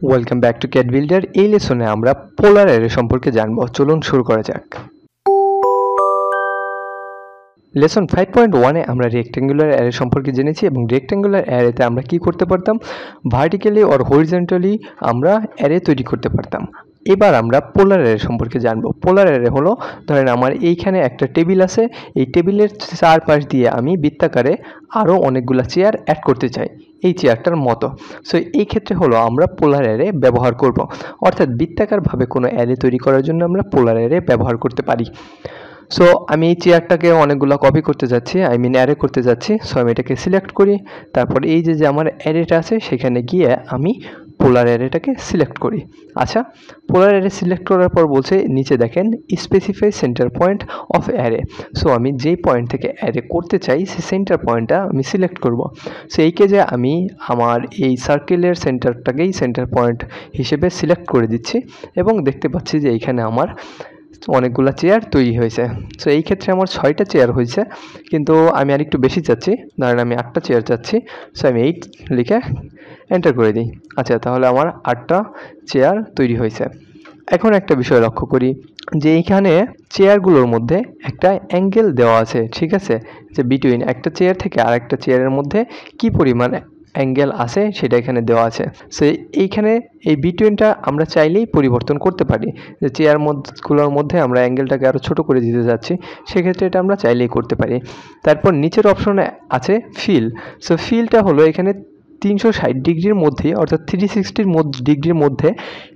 Welcome back to CAD builder. এই লেসনে আমরা পোলার array সম্পর্কে জানব। চলুন শুরু করা যাক। লেসন 5.1 এ আমরা রেক্ট্যাঙ্গুলার অ্যারে সম্পর্কে জেনেছি এবং রেক্ট্যাঙ্গুলার অ্যারেতে আমরা কি করতে পারতাম, ভার্টিক্যালি অর হরিজন্টালি আমরা অ্যারে তৈরি করতে পারতাম। এবার আমরা পোলার অ্যারে সম্পর্কে জানবো। পোলার অ্যারে হলো, ধরেন আমার এইখানে একটা টেবিল আছে, এই টেবিলের চারপাশ দিয়ে আমি বৃত্তাকারে আরও অনেকগুলো চেয়ার অ্যাড করতে চাই এই চেয়ারটার মতো। সো এই ক্ষেত্রে হলো আমরা পোলার অ্যারে ব্যবহার করব, অর্থাৎ বৃত্তাকারভাবে কোনো অ্যারে তৈরি করার জন্য আমরা পোলার অ্যারে ব্যবহার করতে পারি। সো আমি এই চেয়ারটাকে অনেকগুলো কপি করতে যাচ্ছি, অ্যারে করতে যাচ্ছি। সো আমি এটাকে সিলেক্ট করি, তারপর এই যে আমার অ্যারেটা আছে সেখানে গিয়ে আমি পোলার অ্যারেটাকে সিলেক্ট করি। আচ্ছা, পোলার অ্যারে সিলেক্ট করার পর বলছে নিচে দেখেন specify centre point of array. So আমি যেই পয়েন্ট থেকে অ্যারে করতে চাই সেই সেন্টার পয়েন্টটা আমি সিলেক্ট করব। সো এই কেজে আমি আমার এই সার্কেলের সেন্টারটাকেই সেন্টার পয়েন্ট হিসেবে সিলেক্ট করে দিচ্ছি এবং দেখতে পাচ্ছি যে এইখানে আমার অনেকগুলো চেয়ার তৈরি হয়েছে। সো এই ক্ষেত্রে আমার 6টা চেয়ার হয়েছে, কিন্তু আমি আর একটু বেশি চাচ্ছি, ধরেন আমি 8টা চেয়ার চাচ্ছি। সো আমি 8 লিখে এন্টার করে দিই। আচ্ছা, তাহলে আমার 8টা চেয়ার তৈরি হয়েছে। এখন একটা বিষয় লক্ষ্য করি যে এইখানে চেয়ারগুলোর মধ্যে একটা অ্যাঙ্গেল দেওয়া আছে, ঠিক আছে, যে বিটুইন একটা চেয়ার থেকে আরেকটা চেয়ারের মধ্যে কি পরিমাণ অ্যাঙ্গেল আছে সেটা এখানে দেওয়া আছে। সো এইখানে এই বিটুইনটা আমরা চাইলেই পরিবর্তন করতে পারি, যে চেয়ারগুলোর মধ্যে আমরা অ্যাঙ্গেলটাকে আরও ছোটো করে দিতে যাচ্ছি, সেক্ষেত্রে এটা আমরা চাইলেই করতে পারি। তারপর নিচের অপশনে আছে ফিল। সো ফিলটা হলো এখানে 360 ডিগ্রির মধ্যেই, অর্থাৎ 360 ডিগ্রির মধ্যে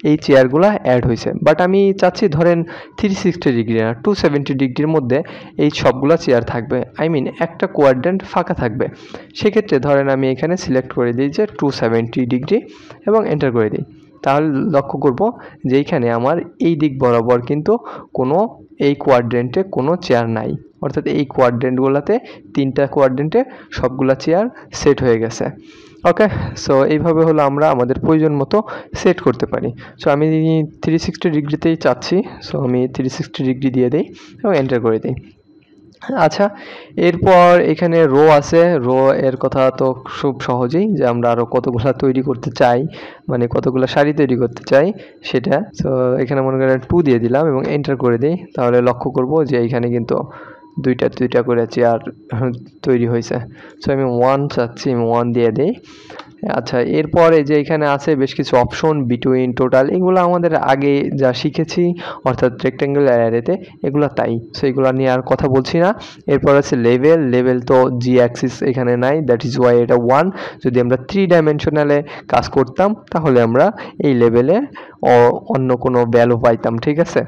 এই চেয়ারগুলো অ্যাড হয়েছে। বাট আমি চাচ্ছি ধরেন 360 ডিগ্রি না, 270 ডিগ্রির মধ্যে এই সবগুলো চেয়ার থাকবে, একটা কোয়াড্রেন্ট ফাঁকা থাকবে। সেক্ষেত্রে ধরেন আমি এখানে সিলেক্ট করে দিই যে 270 ডিগ্রি এবং এন্টার করে দিই। তাহলে লক্ষ্য করব যে এইখানে আমার এই দিক বরাবর কিন্তু এই কোয়াড্রেন্টে কোনো চেয়ার নাই, অর্থাৎ এই কোয়াড্রেন্টগুলোতে 3টা কোয়াড্রেন্টে সবগুলা চেয়ার সেট হয়ে গেছে। ওকে, সো এইভাবে হলো আমরা আমাদের প্রয়োজন মতো সেট করতে পারি। সো আমি 360 ডিগ্রিতেই চাচ্ছি, সো আমি 360 ডিগ্রি দিয়ে দিই এবং এন্টার করে দিই। আচ্ছা, এরপর এখানে রো আছে। রো এর কথা তো খুব সহজেই, যে আমরা আরও কতগুলা তৈরি করতে চাই, কতগুলো সারি তৈরি করতে চাই সেটা। সো এখানে মনে করেন 2 দিয়ে দিলাম এবং এন্টার করে দিই। তাহলে লক্ষ্য করব যে এইখানে কিন্তু দুইটা করে চেয়ার তৈরি হয়েছে। সো আমি 1 চাচ্ছি, আমি 1 দিয়ে দিই। আচ্ছা, এরপর এই যে এখানে আছে বেশ কিছু অপশন, বিটুইন, টোটাল, এগুলো আমাদের আগে যা শিখেছি অর্থাৎ রেক্ট্যাঙ্গুলার অ্যারেতে এগুলো তাই। সো এগুলো নিয়ে আর কথা বলছি না। এরপর আছে লেভেল তো জি অ্যাক্সিস এখানে নাই, দ্যাট ইজ ওয়াই এটা 1। যদি আমরা 3 ডাইমেনশনালে কাজ করতাম তাহলে আমরা এই লেভেলে অন্য কোনো ভ্যালু পাইতাম, ঠিক আছে,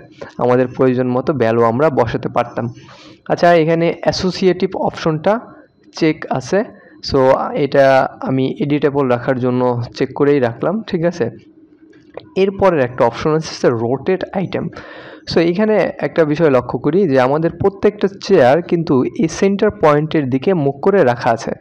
আমাদের প্রয়োজন মতো ভ্যালু আমরা বসাতে পারতাম। আচ্ছা, এখানে অ্যাসোসিয়েটিভ অপশনটা চেক আছে। সো এটা আমি এডিটেবল রাখার জন্য চেক করেই রাখলাম, ঠিক আছে। এরপরের একটা অপশন আছে রোটেট আইটেম। সো এখানে একটা বিষয় লক্ষ্য করি যে আমাদের প্রত্যেকটা চেয়ার কিন্তু এই সেন্টার পয়েন্টের দিকে মুখ করে রাখা আছে।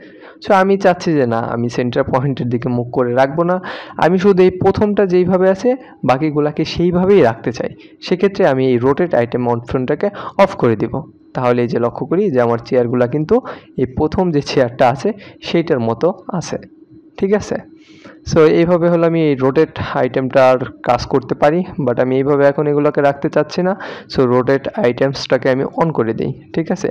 সো আমি চাচ্ছি যে না, আমি সেন্টার পয়েন্টের দিকে মুখ করে রাখবো না, আমি শুধু এই প্রথমটা যেইভাবে আছে বাকিগুলাকে সেইভাবেই রাখতে চাই। সেক্ষেত্রে আমি এই রোটেট আইটেম অপশনটাকে অফ করে দিব। তাহলে এই যে লক্ষ্য করি যে আমার চেয়ারগুলো কিন্তু এই প্রথম যে চেয়ারটা আছে সেইটার মতো আছে, ঠিক আছে। সো এইভাবে হলো আমি এই রোটেট আইটেমটার কাজ করতে পারি, বাট আমি এইভাবে এখন এগুলোকে রাখতে চাচ্ছি না। সো রোটেট আইটেমসটাকে আমি অন করে দিই, ঠিক আছে।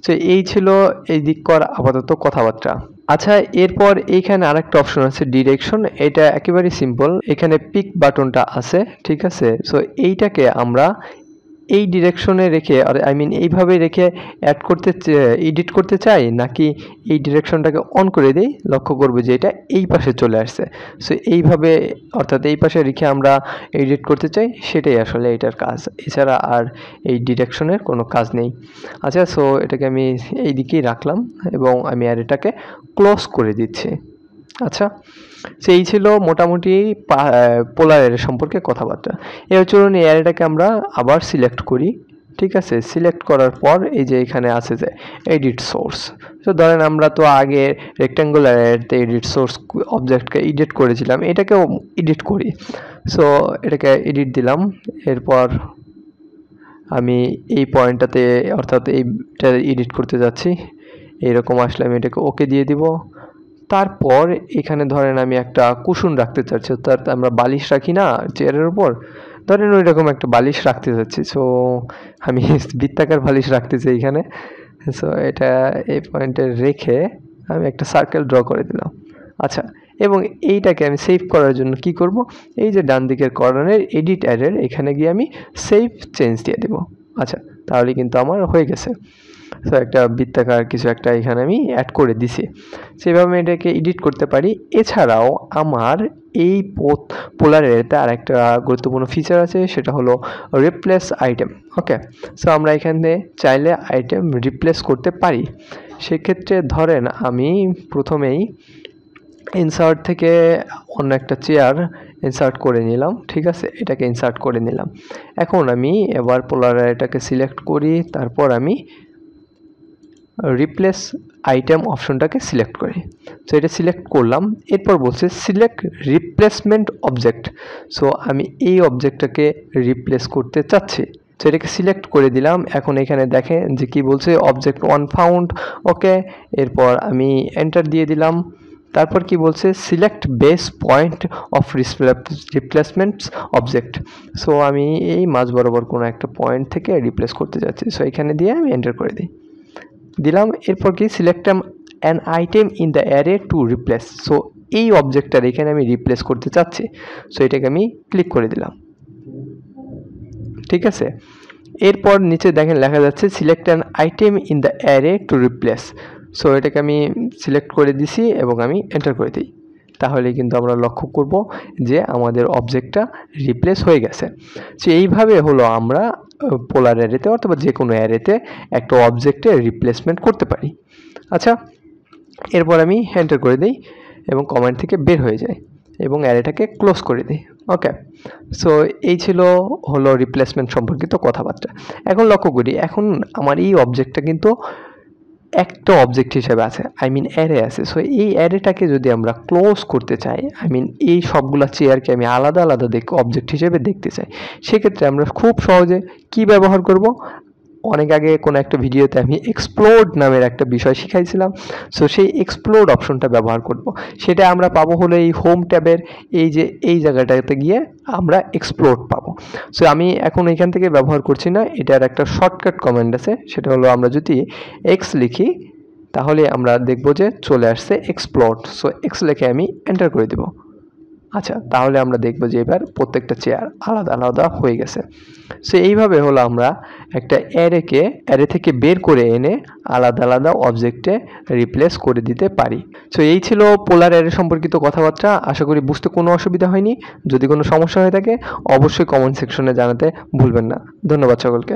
সো এই ছিল এই দিক কর আপাতত কথাবার্তা। আচ্ছা, এরপর এইখানে আরেকটা অপশন আছে ডিরেকশন। এটা একেবারে সিম্পল, এখানে পিক বাটনটা আছে, ঠিক আছে। সো এইটাকে আমরা এই ডিরেকশনে রেখে এইভাবে রেখে এডিট করতে চাই, নাকি এই ডিরেকশনটাকে অন করে দিই, লক্ষ্য করবো যে এটা এই পাশে চলে আসছে। সো এইভাবে, অর্থাৎ এই পাশে রেখে আমরা এডিট করতে চাই, সেটাই আসলে এটার কাজ, এছাড়া আর এই ডিরেকশনের কোনো কাজ নেই। আচ্ছা, সো এটাকে আমি এই দিকেই রাখলাম এবং আমি আর এটাকে ক্লোজ করে দিচ্ছি। আচ্ছা, সেই ছিল মোটামুটি পোলার অ্যারে সম্পর্কে কথাবার্তা। এবার চলুন এই অ্যারেটাকে আমরা আবার সিলেক্ট করি, ঠিক আছে। সিলেক্ট করার পর এই যে এখানে আছে যে এডিট সোর্স। তো ধরেন আমরা তো আগে রেক্ট্যাঙ্গুলার অ্যারেতে এডিট সোর্স অবজেক্টকে এডিট করেছিলাম, এটাকেও এডিট করি। সো এটাকে এডিট দিলাম। এরপর আমি এই পয়েন্টটাতে, অর্থাৎ এইটা এডিট করতে যাচ্ছি, এইরকম আসলে আমি এটাকে ওকে দিয়ে দিব। তারপর এখানে ধরেন আমি একটা কুশন রাখতে চাচ্ছি, অর্থাৎ আমরা বালিশ রাখি না চেয়ারের উপর, ধরেন ওই রকম একটা বালিশ রাখতে চাচ্ছি। সো আমি বৃত্তাকার বালিশ রাখতে চাই এখানে। সো এটা এই পয়েন্টে রেখে আমি একটা সার্কেল ড্র করে দিলাম। আচ্ছা, এবং এইটাকে আমি সেভ করার জন্য কি করব, এই যে ডান দিকের কর্নারের এডিট অ্যারের এখানে গিয়ে আমি সেভ চেঞ্জ দিয়ে দেব। আচ্ছা, তাহলে কিন্তু আমার হয়ে গেছে। সো একটা বৃত্তাকার কিছু একটা এখানে আমি অ্যাড করে দিছি। সেভাবে আমি এটাকে এডিট করতে পারি। এছাড়াও আমার এই পোলার অ্যারেতে আর একটা গুরুত্বপূর্ণ ফিচার আছে, সেটা হলো রিপ্লেস আইটেম। ওকে, সো আমরা এখানে চাইলে আইটেম রিপ্লেস করতে পারি। সেক্ষেত্রে ধরেন আমি প্রথমেই ইনসার্ট থেকে অন্য একটা চেয়ার ইনসার্ট করে নিলাম, ঠিক আছে, এটাকে ইনসার্ট করে নিলাম। এখন আমি এবার পোলার অ্যারেটাকে সিলেক্ট করি, তারপর আমি রিপ্লেস আইটেম অপশনটাকে সিলেক্ট করি। সো এটা সিলেক্ট করলাম, এরপর বলছে সিলেক্ট রিপ্লেসমেন্ট অবজেক্ট। সো আমি এই অবজেক্টটাকে রিপ্লেস করতে চাচ্ছি, সো এটাকে সিলেক্ট করে দিলাম। এখন এখানে দেখেন যে কি বলছে, অবজেক্ট ওয়ান ফাউন্ড। ওকে, এরপর আমি এন্টার দিয়ে দিলাম। তারপর কি বলছে, select base point of রিপ্লেসমেন্টস object. So আমি এই মাঝ বরাবর কোনো একটা পয়েন্ট থেকে রিপ্লেস করতে যাচ্ছি। সো এখানে দিয়ে আমি এন্টার করে দিলাম। এরপর কি select an item in the array to replace. So এই অবজেক্টটার এখানে আমি রিপ্লেস করতে চাচ্ছি। সো এটাকে আমি ক্লিক করে দিলাম, ঠিক আছে। এরপর নিচে দেখেন লেখা যাচ্ছে select an item in the array to replace. So এটাকে আমি সিলেক্ট করে দিছি এবং আমি এন্টার করে দিই। তাহলে কিন্তু আমরা লক্ষ্য করব যে আমাদের অবজেক্টটা রিপ্লেস হয়ে গেছে। সো এইভাবে হলো আমরা পোলার অ্যারেতে অথবা যে কোনো অ্যারেতে একটা অবজেক্টের রিপ্লেসমেন্ট করতে পারি। আচ্ছা, এরপর আমি এন্টার করে দিই এবং কমান্ড থেকে বের হয়ে যায় এবং অ্যারেটাকে ক্লোজ করে দিই। ওকে, সো এই হলো রিপ্লেসমেন্ট সম্পর্কিত কথাবার্তা। এখন লক্ষ্য করি, এখন আমার এই অবজেক্টটা কিন্তু একটা অবজেক্ট হিসেবে আছে, অ্যারে আছে। সো এই অ্যারেটাকে যদি আমরা ক্লোজ করতে চাই, এই সবগুলা চেয়ারকে আমি আলাদা আলাদা অবজেক্ট হিসেবে দেখতে চাই, সেক্ষেত্রে আমরা খুব সহজে কি ব্যবহার করব, অনেক আগে কোনো একটা ভিডিওতে আমি এক্সপ্লোড নামের একটা বিষয় শিখাইছিলাম। সো সেই এক্সপ্লোড অপশনটা ব্যবহার করব। সেটা আমরা পাবো হলো এই হোম ট্যাবের এই জায়গাটাতে গিয়ে আমরা এক্সপ্লোড পাবো। সো আমি এখন এখান থেকে ব্যবহার করছি না, এটার একটা শর্টকাট কমান্ড আছে, সেটা হলো আমরা যদি এক্স লিখি তাহলে আমরা দেখব যে চলে আসছে এক্সপ্লোড। সো এক্স লিখে আমি এন্টার করে দেব। আচ্ছা, তাহলে আমরা দেখব যে এবার প্রত্যেকটা চেয়ার আলাদা আলাদা হয়ে গেছে। সো এইভাবে হলো আমরা একটা অ্যারে থেকে বের করে এনে আলাদা আলাদা অবজেক্টে রিপ্লেস করে দিতে পারি। সো এই ছিল পোলার অ্যারে সম্পর্কিত কথাবার্তা। আশা করি বুঝতে কোনো অসুবিধা হয়নি। যদি কোনো সমস্যা হয়ে থাকে অবশ্যই কমেন্ট সেকশনে জানাতে ভুলবেন না। ধন্যবাদ সকলকে।